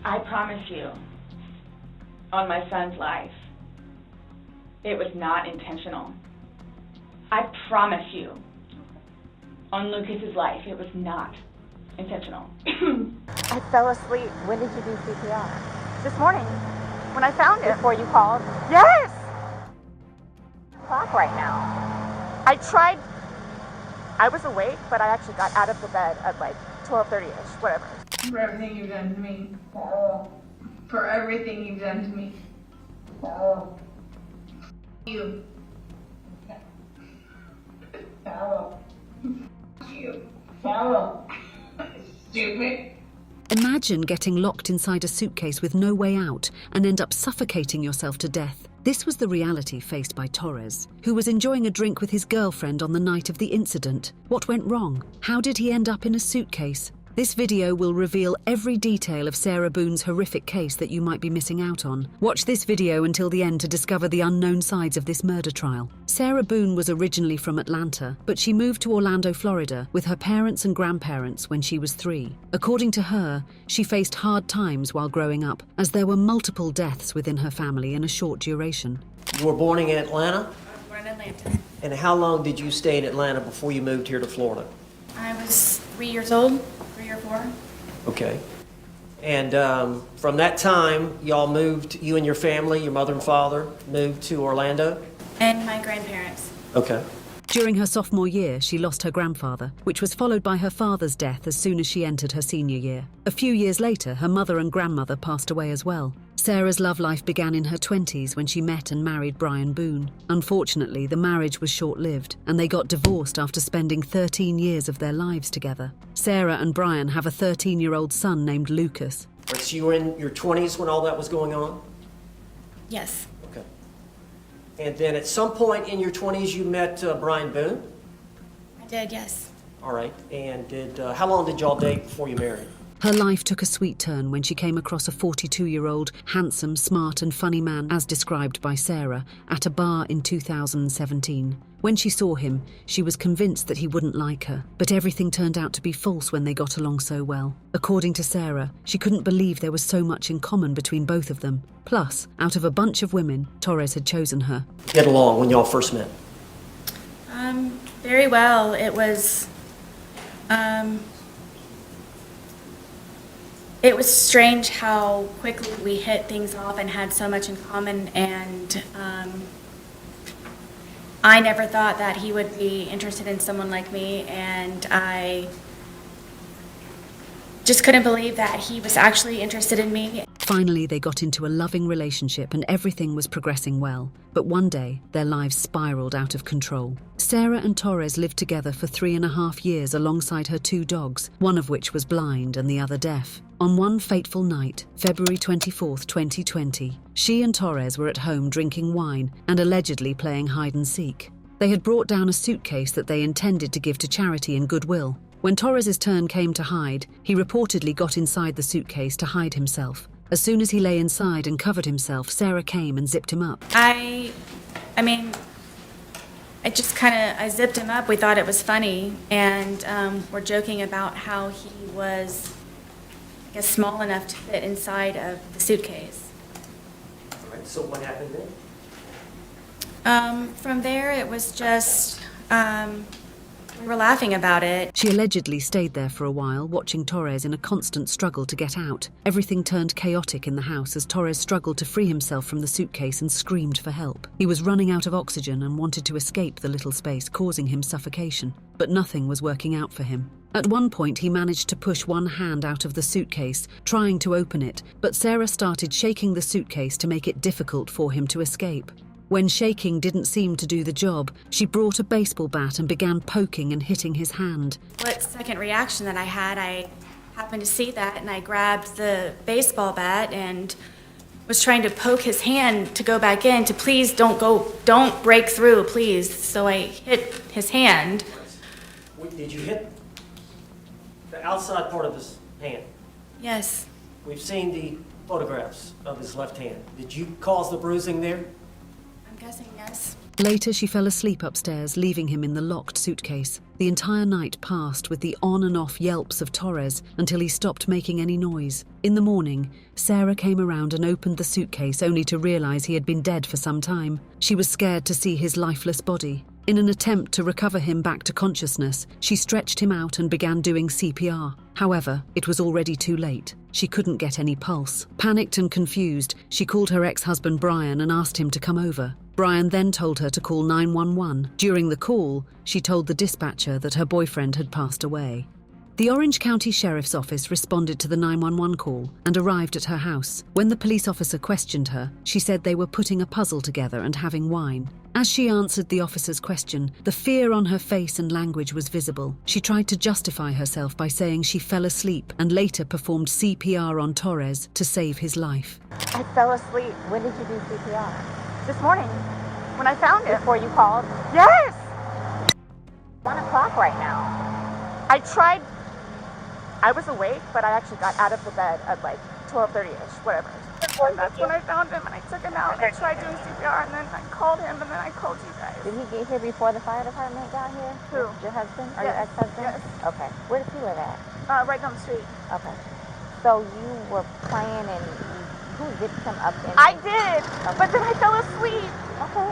I promise you, on my son's life, it was not intentional. I promise you, on Lucas's life, it was not intentional. I fell asleep. When did you do CPR? This morning, when I found it. Before you called? Yes! Clock right now. I tried. I was awake, but I actually got out of the bed at like 12:30ish, whatever. For everything you've done to me. For everything you've done to me. You. You. Stupid. Imagine getting locked inside a suitcase with no way out and end up suffocating yourself to death. This was the reality faced by Torres, who was enjoying a drink with his girlfriend on the night of the incident. What went wrong? How did he end up in a suitcase? This video will reveal every detail of Sarah Boone's horrific case that you might be missing out on. Watch this video until the end to discover the unknown sides of this murder trial. Sarah Boone was originally from Atlanta, but she moved to Orlando, Florida, with her parents and grandparents when she was 3. According to her, she faced hard times while growing up, as there were multiple deaths within her family in a short duration. You were born in Atlanta? I was born in Atlanta. And how long did you stay in Atlanta before you moved here to Florida? I was 3 years old, 3 or 4. Okay. And from that time, y'all moved, you and your family, your mother and father, moved to Orlando? And my grandparents. Okay. During her sophomore year, she lost her grandfather, which was followed by her father's death as soon as she entered her senior year. A few years later, her mother and grandmother passed away as well. Sarah's love life began in her 20s when she met and married Brian Boone. Unfortunately, the marriage was short-lived, and they got divorced after spending 13 years of their lives together. Sarah and Brian have a 13-year-old son named Lucas. So you were in your 20s when all that was going on? Yes. Okay. And then at some point in your 20s, you met Brian Boone? I did, yes. All right. And how long did y'all date before you married? Her life took a sweet turn when she came across a 42-year-old, handsome, smart and funny man, as described by Sarah, at a bar in 2017. When she saw him, she was convinced that he wouldn't like her, but everything turned out to be false when they got along so well. According to Sarah, she couldn't believe there was so much in common between both of them. Plus, out of a bunch of women, Torres had chosen her. Get along when y'all first met? Very well. It was strange how quickly we hit things off and had so much in common, and I never thought that he would be interested in someone like me, and I just couldn't believe that he was actually interested in me. Finally, they got into a loving relationship and everything was progressing well. But one day, their lives spiraled out of control. Sarah and Torres lived together for 3.5 years alongside her 2 dogs, one of which was blind and the other deaf. On one fateful night, February 24th, 2020, she and Torres were at home drinking wine and allegedly playing hide and seek. They had brought down a suitcase that they intended to give to charity and goodwill. When Torres's turn came to hide, he reportedly got inside the suitcase to hide himself. As soon as he lay inside and covered himself, Sarah came and zipped him up. I zipped him up. We thought it was funny, and we're joking about how he was, I guess, small enough to fit inside of the suitcase. All right, so what happened then? From there, it was just, we were laughing about it. She allegedly stayed there for a while, watching Torres in a constant struggle to get out. Everything turned chaotic in the house as Torres struggled to free himself from the suitcase and screamed for help. He was running out of oxygen and wanted to escape the little space, causing him suffocation. But nothing was working out for him. At one point, he managed to push one hand out of the suitcase, trying to open it, but Sarah started shaking the suitcase to make it difficult for him to escape. When shaking didn't seem to do the job, she brought a baseball bat and began poking and hitting his hand. What second reaction that I had, I happened to see that, and I grabbed the baseball bat and was trying to poke his hand to go back in, to please don't break through, please. So I hit his hand. Did you hit the outside part of his hand? Yes. We've seen the photographs of his left hand. Did you cause the bruising there? I'm guessing yes. Later, she fell asleep upstairs, leaving him in the locked suitcase. The entire night passed with the on and off yelps of Torres until he stopped making any noise. In the morning, Sarah came around and opened the suitcase only to realize he had been dead for some time. She was scared to see his lifeless body. In an attempt to recover him back to consciousness, she stretched him out and began doing CPR. However, it was already too late. She couldn't get any pulse. Panicked and confused, she called her ex-husband Brian and asked him to come over. Brian then told her to call 911. During the call, she told the dispatcher that her boyfriend had passed away. The Orange County Sheriff's Office responded to the 911 call and arrived at her house. When the police officer questioned her, she said they were putting a puzzle together and having wine. As she answered the officer's question, the fear on her face and language was visible. She tried to justify herself by saying she fell asleep and later performed CPR on Torres to save his life. I fell asleep. When did you do CPR? This morning, when I found it. Before you called? Yes! 1 o'clock right now. I was awake, but I actually got out of the bed at like 12:30ish, whatever. And that's when I found him, and I took him out, and I tried doing CPR, and then I called him, and then I called you guys. Did he get here before the fire department got here? Who? Your husband or Yes. your ex-husband? Yes. Okay. Where does he live at? Right down the street. Okay. So you were playing and who zipped him up in? I did, but then I fell asleep. Okay.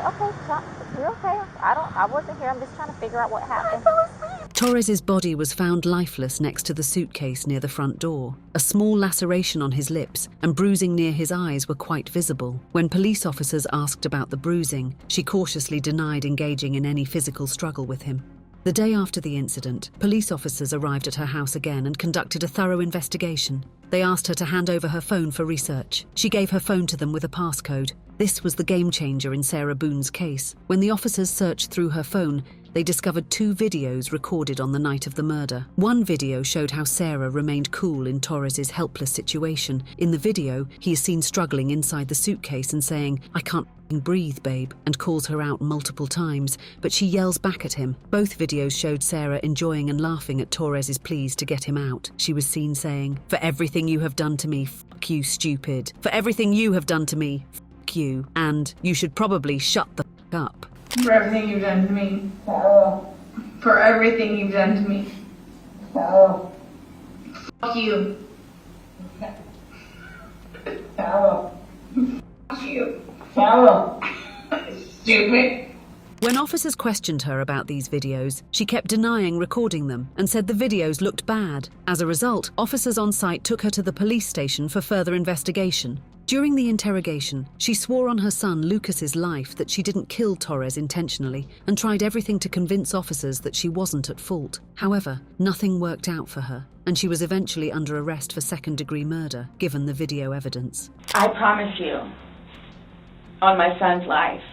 You're okay. I wasn't here. I'm just trying to figure out what I happened. fell asleep. Torres's body was found lifeless next to the suitcase near the front door. A small laceration on his lips and bruising near his eyes were quite visible. When police officers asked about the bruising, she cautiously denied engaging in any physical struggle with him. The day after the incident, police officers arrived at her house again and conducted a thorough investigation. They asked her to hand over her phone for research. She gave her phone to them with a passcode. This was the game changer in Sarah Boone's case. When the officers searched through her phone, they discovered 2 videos recorded on the night of the murder. One video showed how Sarah remained cool in Torres's helpless situation. In the video, he is seen struggling inside the suitcase and saying, "I can't breathe, babe," and calls her out multiple times, but she yells back at him. Both videos showed Sarah enjoying and laughing at Torres's pleas to get him out. She was seen saying, "For everything you have done to me, fuck you, stupid. For everything you have done to me, fuck you. And you should probably shut the fuck up." For everything you've done to me. For everything you've done to me. Fuck you. Fuck you. Stupid. When officers questioned her about these videos, she kept denying recording them and said the videos looked bad. As a result, officers on site took her to the police station for further investigation. During the interrogation, she swore on her son Lucas's life that she didn't kill Torres intentionally and tried everything to convince officers that she wasn't at fault. However, nothing worked out for her, and she was eventually under arrest for second-degree murder, given the video evidence. I promise you, on my son's life,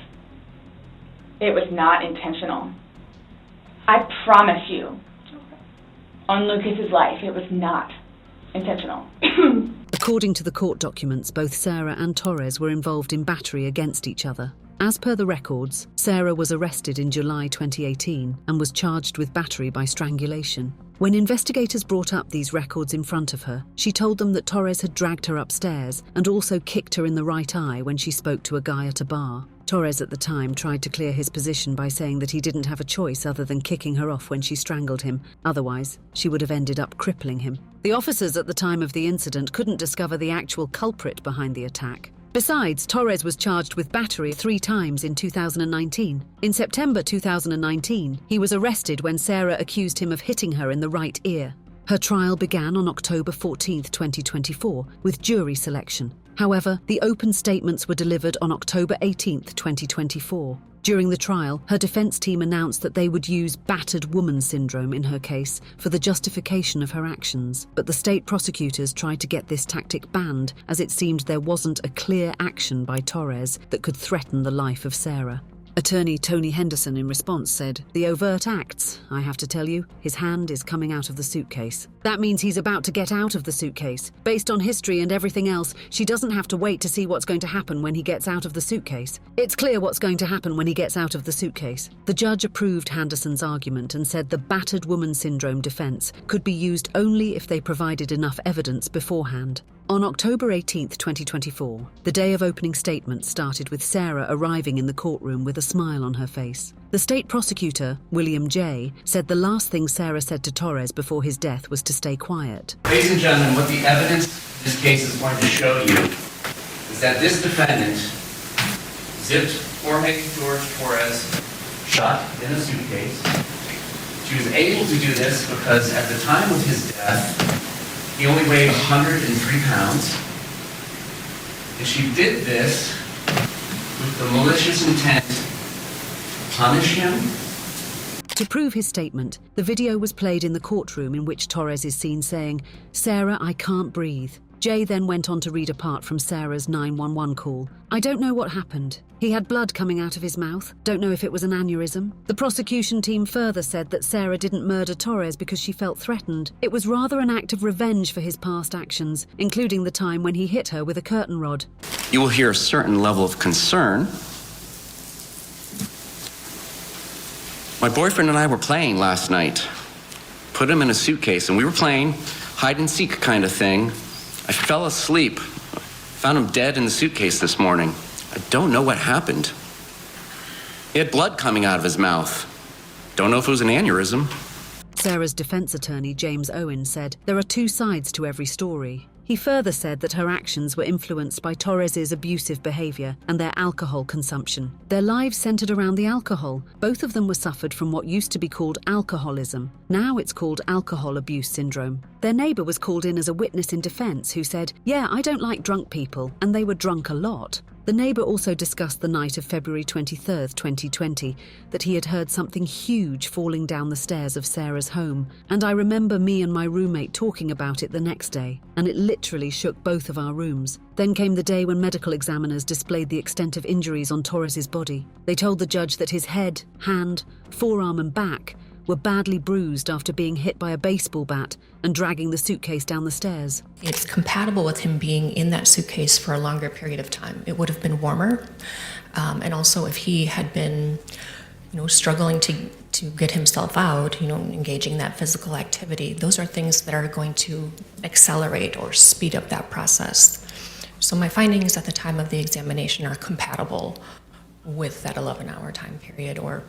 it was not intentional. I promise you, on Lucas's life, it was not intentional. According to the court documents, both Sarah and Torres were involved in battery against each other. As per the records, Sarah was arrested in July 2018 and was charged with battery by strangulation. When investigators brought up these records in front of her, she told them that Torres had dragged her upstairs and also kicked her in the right eye when she spoke to a guy at a bar. Torres at the time tried to clear his position by saying that he didn't have a choice other than kicking her off when she strangled him. Otherwise, she would have ended up crippling him. The officers at the time of the incident couldn't discover the actual culprit behind the attack. Besides, Torres was charged with battery 3 times in 2019. In September 2019, he was arrested when Sarah accused him of hitting her in the right ear. Her trial began on October 14, 2024, with jury selection. However, the open statements were delivered on October 18, 2024. During the trial, her defense team announced that they would use battered woman syndrome in her case for the justification of her actions, but the state prosecutors tried to get this tactic banned as it seemed there wasn't a clear action by Torres that could threaten the life of Sarah. Attorney Tony Henderson in response said, "The overt acts, I have to tell you, his hand is coming out of the suitcase. That means he's about to get out of the suitcase. Based on history and everything else, she doesn't have to wait to see what's going to happen when he gets out of the suitcase. It's clear what's going to happen when he gets out of the suitcase." The judge approved Henderson's argument and said the battered woman syndrome defense could be used only if they provided enough evidence beforehand. On October 18, 2024, the day of opening statements started with Sarah arriving in the courtroom with a smile on her face. The state prosecutor, William J., said the last thing Sarah said to Torres before his death was to stay quiet. Ladies and gentlemen, what the evidence in this case is going to show you is that this defendant zipped Jorge Torres shot in a suitcase. She was able to do this because at the time of his death, he only weighed 103 pounds. And she did this with the malicious intent to punish him. To prove his statement, the video was played in the courtroom in which Torres is seen saying, "Sarah, I can't breathe." Jay then went on to read a part from Sarah's 911 call. "I don't know what happened. He had blood coming out of his mouth. Don't know if it was an aneurysm." The prosecution team further said that Sarah didn't murder Torres because she felt threatened. It was rather an act of revenge for his past actions, including the time when he hit her with a curtain rod. You will hear a certain level of concern. My boyfriend and I were playing last night. Put him in a suitcase and we were playing hide and seek kind of thing. I fell asleep. Found him dead in the suitcase this morning. I don't know what happened. He had blood coming out of his mouth. Don't know if it was an aneurysm. Sarah's defense attorney, James Owen, said there are two sides to every story. He further said that her actions were influenced by Torres's abusive behavior and their alcohol consumption. Their lives centered around the alcohol. Both of them were suffered from what used to be called alcoholism. Now it's called alcohol abuse syndrome. Their neighbor was called in as a witness in defense who said, "Yeah, I don't like drunk people, and they were drunk a lot." The neighbor also discussed the night of February 23, 2020, that he had heard something huge falling down the stairs of Sarah's home. "And I remember me and my roommate talking about it the next day, and it literally shook both of our rooms." Then came the day when medical examiners displayed the extent of injuries on Torres's body. They told the judge that his head, hand, forearm and back were badly bruised after being hit by a baseball bat and dragging the suitcase down the stairs. It's compatible with him being in that suitcase for a longer period of time. It would have been warmer. And also if he had been, struggling to get himself out, engaging in that physical activity, those are things that are going to accelerate or speed up that process. So my findings at the time of the examination are compatible with that 11-hour time period or,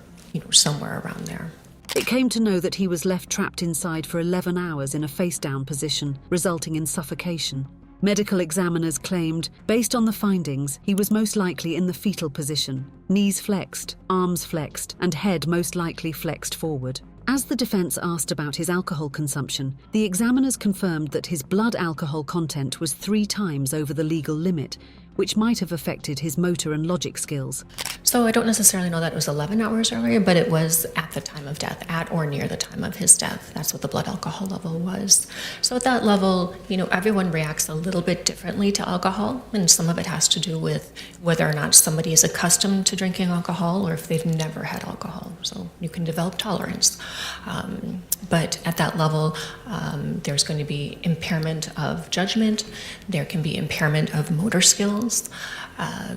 somewhere around there. It came to know that he was left trapped inside for 11 hours in a face-down position, resulting in suffocation. Medical examiners claimed, based on the findings, he was most likely in the fetal position, knees flexed, arms flexed, and head most likely flexed forward. As the defense asked about his alcohol consumption, the examiners confirmed that his blood alcohol content was 3 times over the legal limit, which might have affected his motor and logic skills. So I don't necessarily know that it was 11 hours earlier, but it was at the time of death, at or near the time of his death. That's what the blood alcohol level was. So at that level, everyone reacts a little bit differently to alcohol, and some of it has to do with whether or not somebody is accustomed to drinking alcohol or if they've never had alcohol. So you can develop tolerance. But at that level, there's going to be impairment of judgment, there can be impairment of motor skills,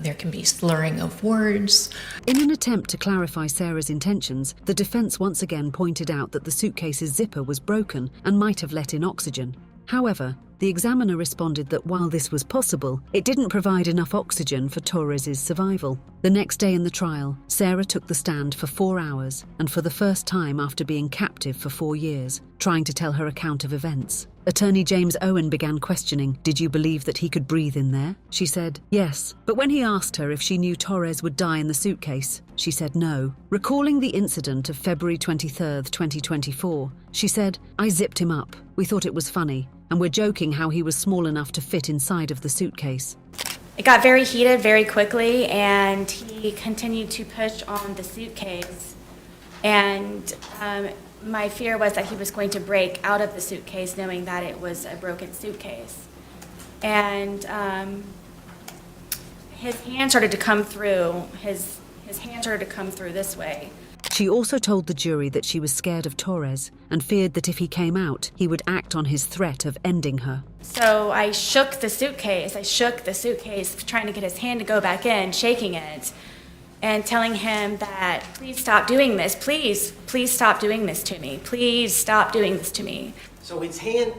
there can be slurring of words. In an attempt to clarify Sarah's intentions, the defense once again pointed out that the suitcase's zipper was broken and might have let in oxygen. However, the examiner responded that while this was possible, it didn't provide enough oxygen for Torres's survival. The next day in the trial, Sarah took the stand for 4 hours, and for the first time after being captive for 4 years, trying to tell her account of events. Attorney James Owen began questioning, "Did you believe that he could breathe in there?" She said, "Yes." But when he asked her if she knew Torres would die in the suitcase, she said no. Recalling the incident of February 23, 2024, she said, "I zipped him up. We thought it was funny, and we're joking how he was small enough to fit inside of the suitcase." It got very heated very quickly, and he continued to push on the suitcase. And my fear was that he was going to break out of the suitcase, knowing that it was a broken suitcase. And his hand started to come through. His hand started to come through this way. She also told the jury that she was scared of Torres and feared that if he came out, he would act on his threat of ending her. So I shook the suitcase. Trying to get his hand to go back in, shaking it, and telling him that, "Please stop doing this. Please stop doing this to me. Please stop doing this to me." So his hand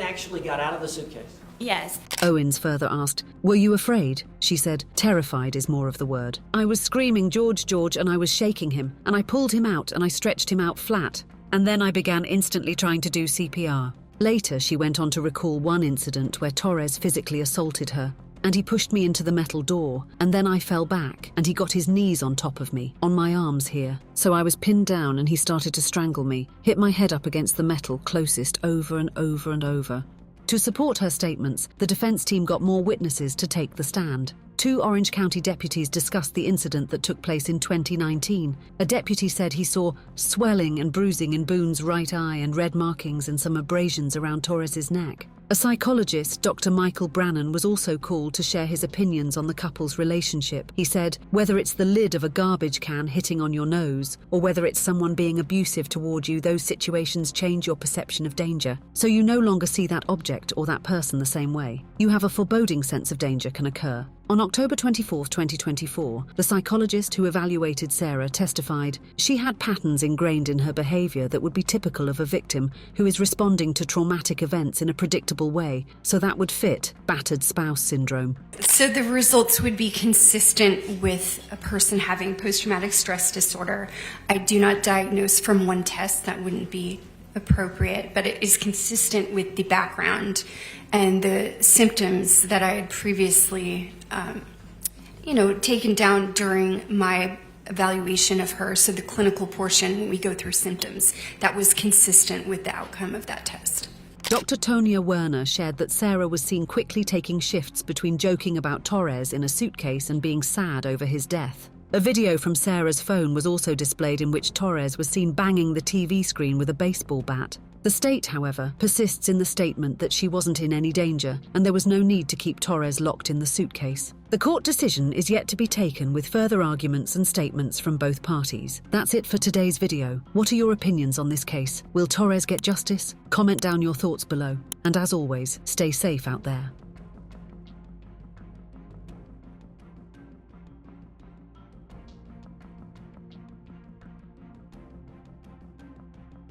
actually got out of the suitcase? Yes. Owens further asked, "Were you afraid?" She said, "Terrified is more of the word. I was screaming, 'George, George,' and I was shaking him, and I pulled him out and I stretched him out flat. And then I began instantly trying to do CPR." Later, she went on to recall one incident where Torres physically assaulted her, and he pushed me into the metal door, and then I fell back, and he got his knees on top of me, on my arms here. So I was pinned down and he started to strangle me, hit my head up against the metal closest over and over and over. To support her statements, the defense team got more witnesses to take the stand. 2 Orange County deputies discussed the incident that took place in 2019. A deputy said he saw swelling and bruising in Boone's right eye and red markings and some abrasions around Torres's neck. A psychologist, Dr. Michael Brannan, was also called to share his opinions on the couple's relationship. He said, "Whether it's the lid of a garbage can hitting on your nose, or whether it's someone being abusive toward you, those situations change your perception of danger. So you no longer see that object or that person the same way. You have a foreboding sense of danger can occur." On October 24, 2024, the psychologist who evaluated Sarah testified she had patterns ingrained in her behavior that would be typical of a victim who is responding to traumatic events in a predictable way, so that would fit battered spouse syndrome. So the results would be consistent with a person having post-traumatic stress disorder. I do not diagnose from one test, that wouldn't be appropriate, but it is consistent with the background and the symptoms that I had previously, taken down during my evaluation of her. So the clinical portion, when we go through symptoms, that was consistent with the outcome of that test. Dr. Tonya Werner shared that Sarah was seen quickly taking shifts between joking about Torres in a suitcase and being sad over his death. A video from Sarah's phone was also displayed in which Torres was seen banging the TV screen with a baseball bat. The state, however, persists in the statement that she wasn't in any danger and there was no need to keep Torres locked in the suitcase. The court decision is yet to be taken, with further arguments and statements from both parties. That's it for today's video. What are your opinions on this case? Will Torres get justice? Comment down your thoughts below. And as always, stay safe out there.